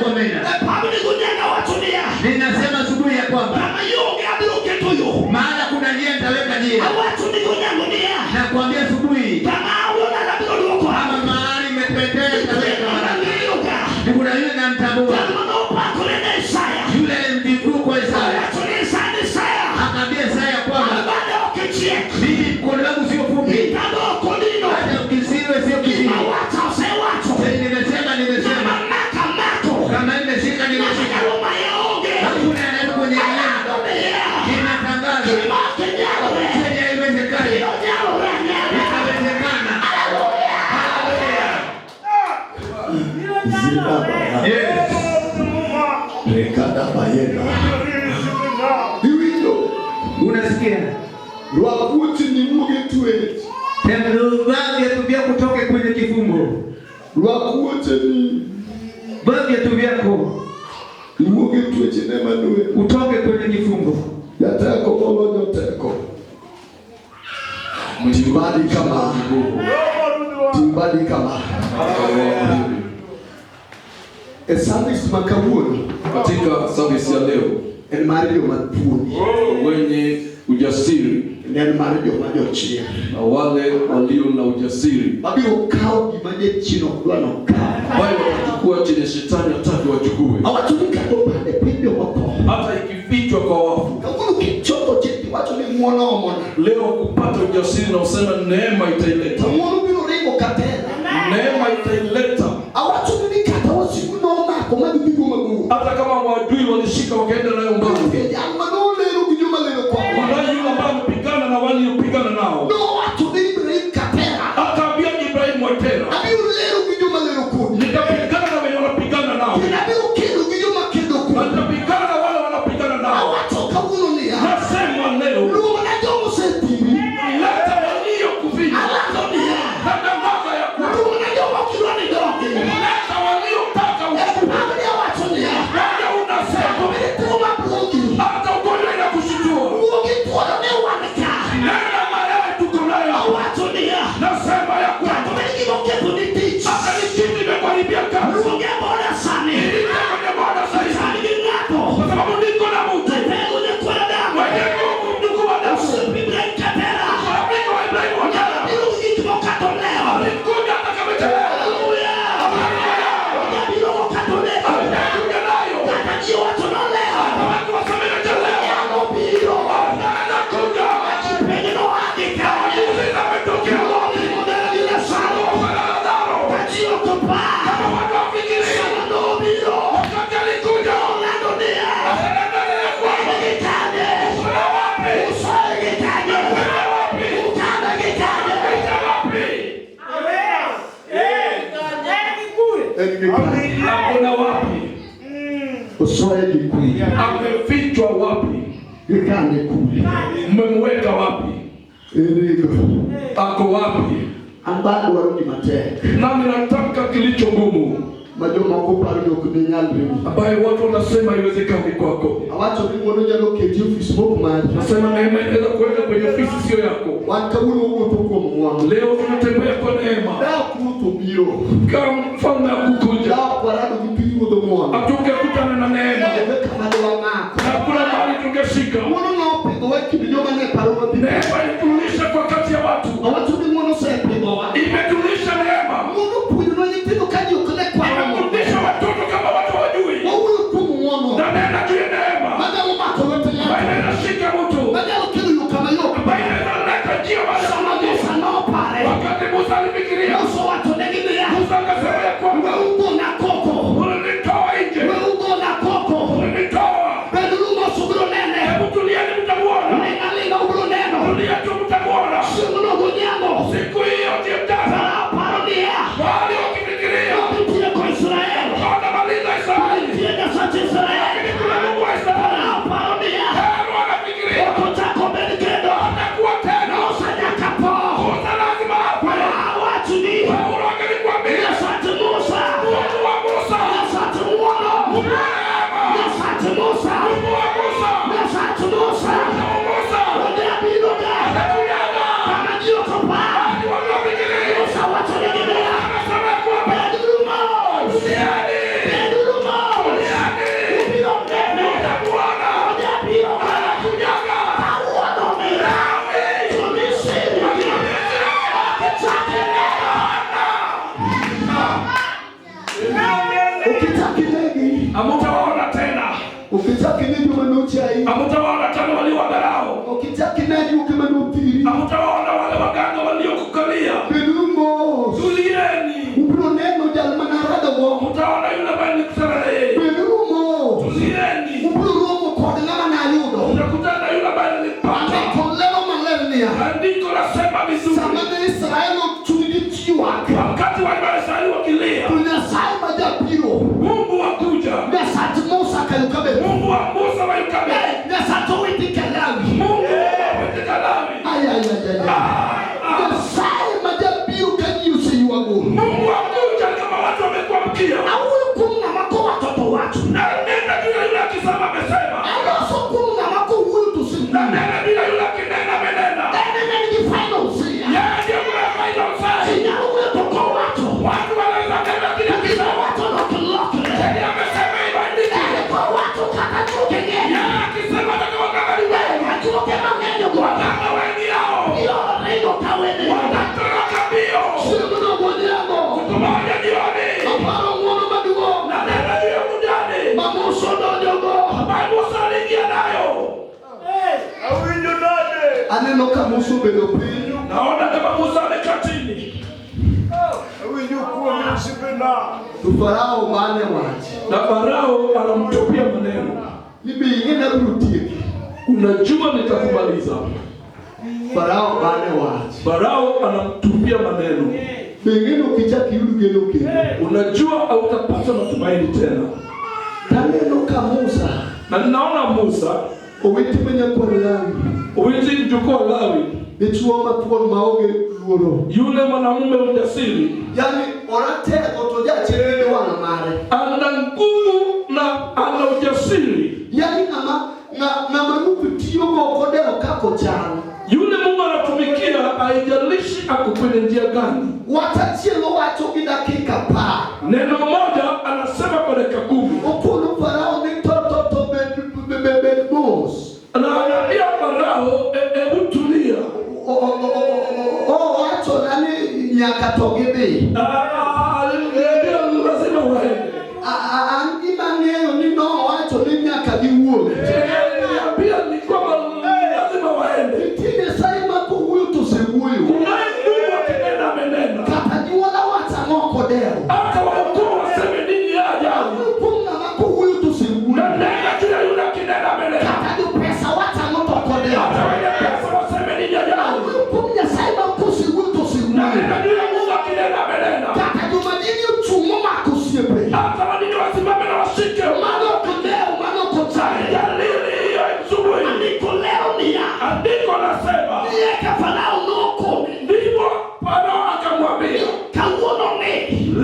kwa mena. Ninasema asubuhi ya kwamba maana kuna njia nitaweka njia. Na kuambia asubuhi kama mahali imepetea nitaweka mahali. Kuna yule namtambua. Yule mjukuu kwa Isaya. Akaambia Isaya kwamba mimi mkono wangu sio fupi. Hata ukisiwe sio kizini. Nimesema. Kama nimeshika nimeshika. Hakuna anaenda kwenye kilema. Ninatangaza. Kwenye iwezekani. Itawezekana. Hallelujah. Yes. Rekada bayena. Diwito. Unasikia? Rwakuti ni muge tuwe. Tembea tubia kutoke kwenye kifungo. Rwakuti ni baadhi tu vyako. Muge tuwe chinema nuwe. Utoke kwenye kifungo. Yatako molo yoteko. Timbadi kama. Timbadi kama. Service makabuni katika service ya leo en mario matuni wenye ujasiri en mario majochia na wale walio na ujasiri babio kao gimaje chino kwa no ka wale watachukua chenye shetani hataki wachukue awatumika kwa pinde wako hata ikifichwa kwa wafu kama kichoko cheti watu ni muono leo kupata ujasiri na usema neema itaileta muono bino rengo katena neema itaileta awatumika hata kama maadui walishika wakaenda nayo mbali. Wale ambao wamepigana na wale waliopigana nao. Akaambia Ibrahim watera. Nikapigana na wale wanapigana nao. Nikapigana na wale wanapigana nao. Nasema leo. Leta walio kufinya. Leta mbaga ya kwa. Leta walio taka usiku. hata ugonjwa inakushitua. Nena mayai tuko nayo. Nasema ya kwamba hata nikiti nimekuharibia kazi. Nilikuwa bora zaidi. Kwa sababu niko na mtu. Mwenye nguvu ndugu wa damu. Rafiki wa Ibrahimu wa damu. Alikuja hata kama chelewa. Hakuna wapi. Uswaye kikui. Amefichwa wapi? Gekane kuli. Mmemweka wapi? Erigo. Ako wapi? Ambado warudi mate. Nami nataka kilicho ngumu. Majoma kupari dokunyandri. Ambaye watu wanasema haiwezekani kwako. Awacho mmoja loketi office book man. Nasema neema inaweza kuweka kwenye ofisi sio yako. Wakabuno uko kwa mwangu. Leo tunatembea kwa neema. Leo kuto biro. Kama mfalme akukuja. Leo parado kipigo ndo mwangu. Atungekutana na neema. Kama ndo mako. Na kuna mahali tungeshika. Mwono na upendo weki bijoma ne paroma. Neema itulisha kwa kati ya watu. Awacho ni mwono sepe bwa. Imetulisha neema. Mwono puyo no yitendo kaji ukole kwa. Imetulisha watoto kama watu wajui. Wauyo kumu mwono. Na nena juu ya neema. Madalo mako wote ya. Baina shika mtu. Madalo kilu yukama yoka. Baina leta jia wala. Musa no pare. Wakati Musa alifikiria. Musa watu negimia. Musa akasema ya kwamba uko na koko. Unanitoa nje. Uko na koko. Unanitoa. Bedulumo subro nene. Hebu tulieni mtamuona. Nengalinga ubro neno. Tulia tu mtamuona. Simuno gunyamo. Siku Hamtawaona tena. Ukitaka nini umenochai? Hamtawaona tena waliowadharau. Ukitaka nini ukimenopiri? Hamtawaona wale waganga waliokukalia. Benumo. Tulieni. Ubro neno jalmanarada wo. Mtaona yule bali kusarare. Benumo. Tulieni. Ubro romo kwa ngama na yudo. Mtakutana yule bali nipata. Kolelo malenia. Andiko lasema vizuri. Samana Israeli tulitiwa. Wakati wa Israeli wakilia. Tunasai majapiro. Mungu wakuja. Na sati Musa kalukabe. Mungu wa Musa wayukabe. Na sati witika lawi. Mungu witika lawi. Nasai majapiro kanyusi yuago. Mungu wakuja kama watu wamekuamkia. Awulu kumna mako watoto watu. Na nenda bila yule akisema amesema. Ayoso kumna mako huyu tusimu. Na nenda bila yule akinena amenena. Nenda ni final say. Yeye ndiye mwenye final say. Sinawe toko watu. Watu wanaweza nenda bila kisa watu loki. Yeye amesema ibadilike. Kwa watu kakachuke ngene. Yeye akisema atakawakabali wewe. Achuke mangene kwa. Wakanga wengi yao. Iyo rego kawene. Watatoroka mbio. Sinamuno mwadirango. Kutumaja jioni. Aparo mwono madugo. Na nenda juu ya mujani. Mamuso dojogo. Ambaye Musa aliingia nayo. Awinjo nade. Aneno kamuso bedo pinyu. Naona kama Musa amekaa chini. Awinjo kuwa msipenda. Farao mane wachi. Na Farao anamtupia maneno. Nibi ingine brutiki. Unajua nitakumaliza. Farao mane wachi. Farao anamtupia maneno. Bengine ukicha kiudu genuke. Unajua hautapata matumaini tena. Taneno kamusa. Na ninaona Musa Owiti menya kwa Lawi. Owiti mjukuu Lawi. Nichuoma kwa maoge luoro. Yule mwanamume mjasiri. Yani orate otoja chelele wana mare. Ana nguvu na ana ujasiri. Yani na manuku tiyo kwa kodeo kako chana. Yule Mungu anatumikia haijalishi ako kwenye njia gani. Watachilo watu dakika pa. Neno moja anasema kwa dakika 10. Okulu Farao ni toto bedbos. Anaambia Farao hebu tulia. Watu nani nyakatogebe. Lazima waende. Angimangeyo ni no watu ni nyakadiwo. Pia ni kwamba lazima waende. Tine saima kuhuyu tusihuyu. Kunaye Mungu akinena amenena. Katajua la watangoko deo. Hata waukuu waseme nini ajabu. Kuna makuhuyu tusihuyu. Na nena juu ya yule akinena amenena. Kataju pesa watangoko deo. Hata wenye pesa waseme nini ajabu. Kuna saima kusihuyu tusihuyu. Na nena juu ya Mungu akinena amenena. Kataju madini uchumo makusiepe. Hata madini wasimame na washike. Mano kudeo, mano kutane. Jalili hiyo imsubui. Andiko leo ni ya. Andiko nasema. Yeka Farao noko. Ndipo Farao akamwambia. Kangono ne.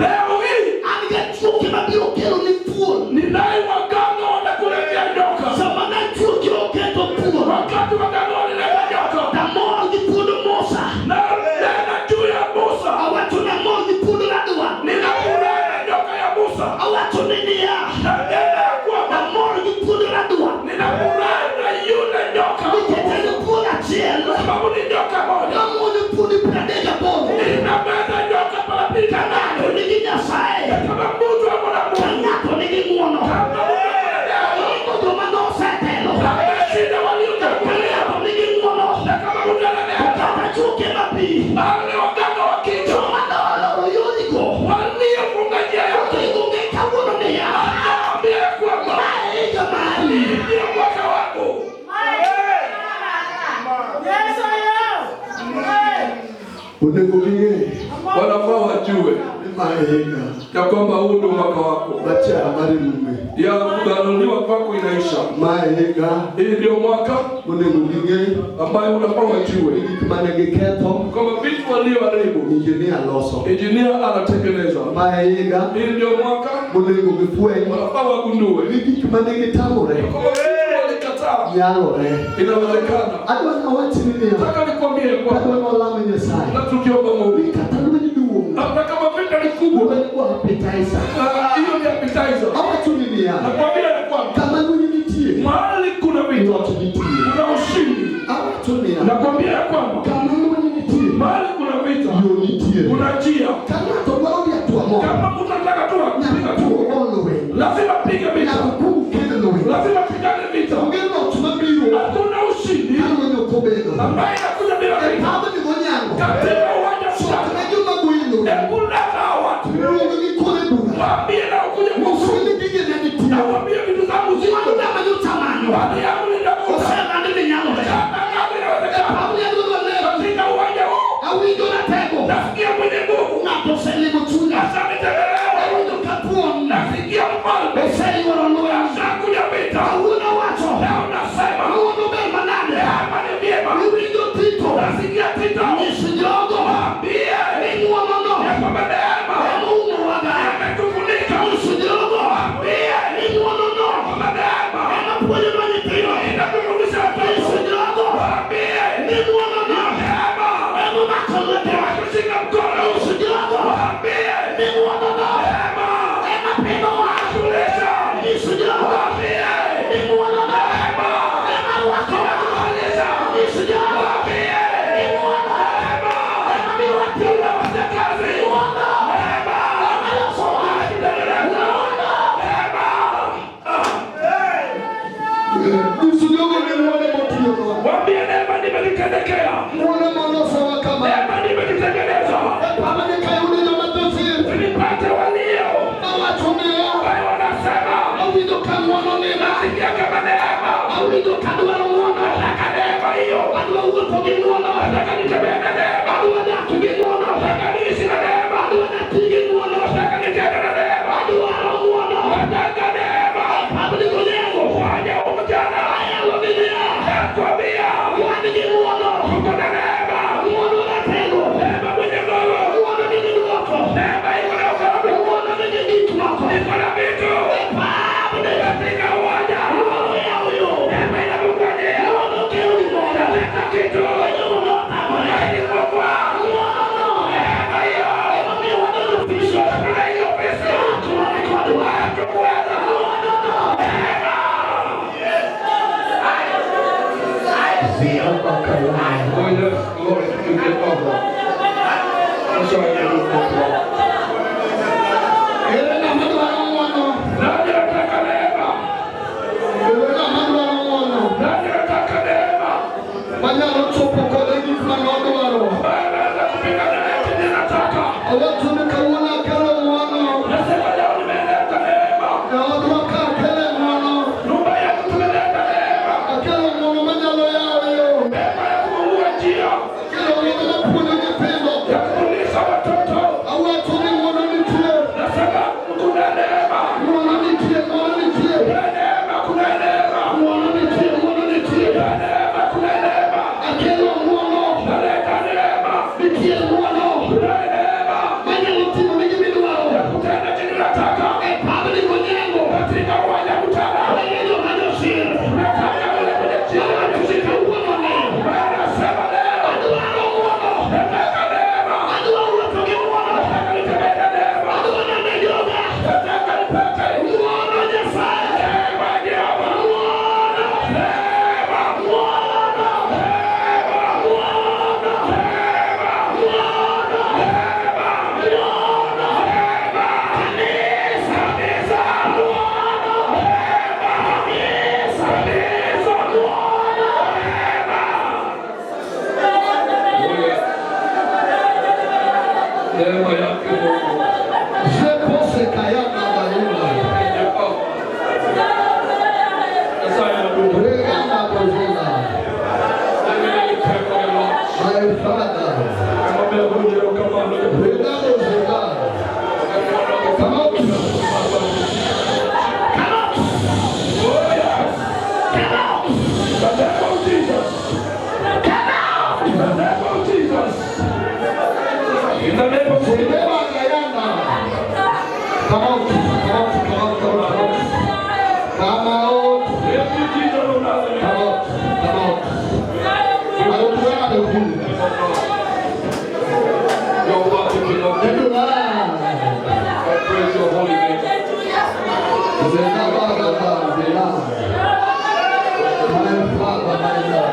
Leo hii. Angechuke mabio kero ni full. Ninaye waganga wanakuletea nyoka. Samana chuke oketo full. Wakati waganga wanaleta nyoka. Tamoro di pudo Musa. Na nena juu ya Musa. Awatu na moro di pudo ladua. Ninafurahi nyoka ya Musa. Awatu nini ya. Na nena ya kwamba. Tamoro di pudo ladua. Ninafurahi na yule nyoka. Niketele pula chielo. Sababu ni nyoka moja. Tamoro di pudo pradega bono. Ninameza nyoka pala pita nani. Kangato nigi nyasae. Kama mtu wa mwana Mungu. Kangato nigi mwono. Kama mtu wa mwana Mungu. Iko doma no setelo. Kama shida waliotakulia. Kangato nigi mwono. Na kama mtu ananea. Kata chuke mapi. Wale waganga wa kichwa. Manolo yoniko. Waliofunga njia ya Kigunge kawono ne ya. Anaambia ya kwamba. Maega mali. Ndio mwaka wako. Unegulie. Wanafaa wajue. Maega. Ya kwamba huu ndio mwaka wako. Bacha amari mume. Ya kuganuliwa kwako inaisha. Maega. Hii ndio mwaka Unegulie. ambayo unafaa wajue. Ikimanege keto. Kwamba vitu walioharibu. Engineer loso. Engineer anatengeneza. Maega. Hii ndio mwaka Unegulie. wanafaa wagundue. Ikimanege tamore. Kwamba vitu walikataa. Yalo Inawezekana. Adwa na wati nini ya. Nataka nikwambie kwamba. Adwa na lame nyesai. Na tukiomba Mungu. Katalwe ni duo. Hata kama vita ni kubwa. Unegulie appetizer. Hiyo ni appetizer. Ama tu nini ya. Nakwambia ya kwamba. Kama nuni nitie. Mahali kuna vitu. Watu nitie. Kuna ushindi. Ama tu nini ya. Nakwambia ya kwamba. Kama nuni nitie. Mahali kuna vita. Yo nitie. Kuna njia. Kama to wao ya tu amo. Kama mtu anataka tu Na kupiga tu tu. all the way. Lazima piga vita. vita. ambaye inakuja bila vita. Baba ni mwanyango. Katika uwanja wa vita. Tunajua mwili. Hebu leta watu. Mungu ni kule bure. Waambie na ukuje kwa Usini dige na nitia. na waambie vitu zangu ziko na majutamano. Wale yangu ni ndakuta. Usema ndimi nyamo. Katika uwanja huu. Awinjo na tego. Nasikia mwenye nguvu. Unatoseli mchunga. Asante telelewa. Awinjo kapuon. Nasikia mfalme. Useli wanaondoa. Nakuja vita. Hauna watu. Leo nasema. Uono bema nane. Hapa ni vyema. Awinjo tito. Nasikia tito. Nisijogo. Waambie. Mungu wa mono. Ya kwamba neema. Mungu wa gaya. Ametufunika. Nisijogo. Waambie. Mungu wa mono. Ya kwamba neema. Anapoje mwenye tiro. Inatufundisha watoto. Nisijogo. Waambie. Mungu wa mono. Neema. Mungu makolete. Kushika mkono. Nisijogo. Waambie. Mungu wa mono. Neema. Ema pendo wa. Kulisha. Nisijogo. Waambie. Mungu wa mono. Neema. Ema wako. Kulisha. Nisijogo. Waambie. Mungu wa mono. Neema. Ema miwati. Wafanya kazi. Mungu. Neema. Ema yosoa. Nisijogo ni mwone motio. Waambie neema nimelitendekea. Mwone mono sawa kama. Neema nimelitengeneza. Baba ni kayuni na matosi. Nipate walio. Na watumia. Wao wanasema. Awinjo kamwono nina. Nasikia kama neema. Awinjo kadwa na mwono. Nataka neema hiyo. Adwa ugo pogi mwono. Nataka nitembee na neema. Adwa na tugi mwono. Nataka niishi na neema. Adwa na tigi mwono. Nataka nitende na neema. Adwa na mwono. Nataka neema. Baba ni konyengo. Wanya umjana. Aya wabidea. Nakwambia. Wanigi mwono. Uko na neema. Mwono na tego. Neema mwenye nguvu. Mwono ni nini wako. Neema iko na ufahamu. Mwono ni nini kitu wako. Iko na vitu. Baba ni Katika uwanja. mwono ya huyo. Neema inakungojea. Mwono keo ni mwono. Naleta kitu. Mwono mwono tamone. Haikukwa. Mwono. Neema hiyo. Ema mi wana lupisho. Kuna hiyo pesa. Tuwane kwa dua. Hatukuweza. Neema. Oh yes, glory to the Father. That's why I do that. Ele na madwa na mwono. Nani anataka neema? Ele na madwa na mwono. Nani anataka neema? Manyalo chopo kode gifna nodwaro. Anaweza kupigana na yeye anataka. Awatu nikawona kala mwono. Nasema leo nimeleta neema. Na wadwa ka kele mwono. Nyumba yetu tumeleta neema. Akele mwono manyalo yao yo. Neema ya kufungua njia. Kele mwono na puno nyependo. Ya kufundisha watoto. Awatu ni mwono nitie. Nasema kuna neema. Mwono nitie, mwono nitie. Kuna neema, kuna neema. Mwono nitie, mwono nitie. Kuna neema, kuna neema. Akele mwono. Naleta neema. Nitie mwono. Kuna neema. Manyalo tino nigi midwaro. Kutenda chenye nataka. Baba ni konyengo. Katika uwanja kutana. Wewe hajosiri. Nataka ule kwenye njia ya kushika. Uwono ni. Nasema neema. Adwaro mwono. Nataka neema. Adwaro uwatoke mwono. Nataka nitembee na neema. Adwaro nejoga. Nataka nipate. Mwono Nyasaye. Neema ya Jehova. Mwono. Neema. Mwono. Neema. Mwono. Neema. Mwono. Neema. Mwono. Neema. Kanisa. Kanisa. Mwono. Neema. Kanisa. Kanisa. Mwono. Neema yake Mungu. Sepose kayama bayuma. Sasa ndio Regana bozina. My Father. Regano zega. Come out. Come out. Come out. The name of Jesus. Come out. In the name of Jesus. In the name of Jesus. Sebeba kayama. Come out. Come out. Come out. Come out. Come out. Every Jesus of Nazareth. Come out. Come out. Alikuwa amekula. You're welcome, King of Kings. Ndio I praise your holy name. zega baba baba zega. My Father, my Lord.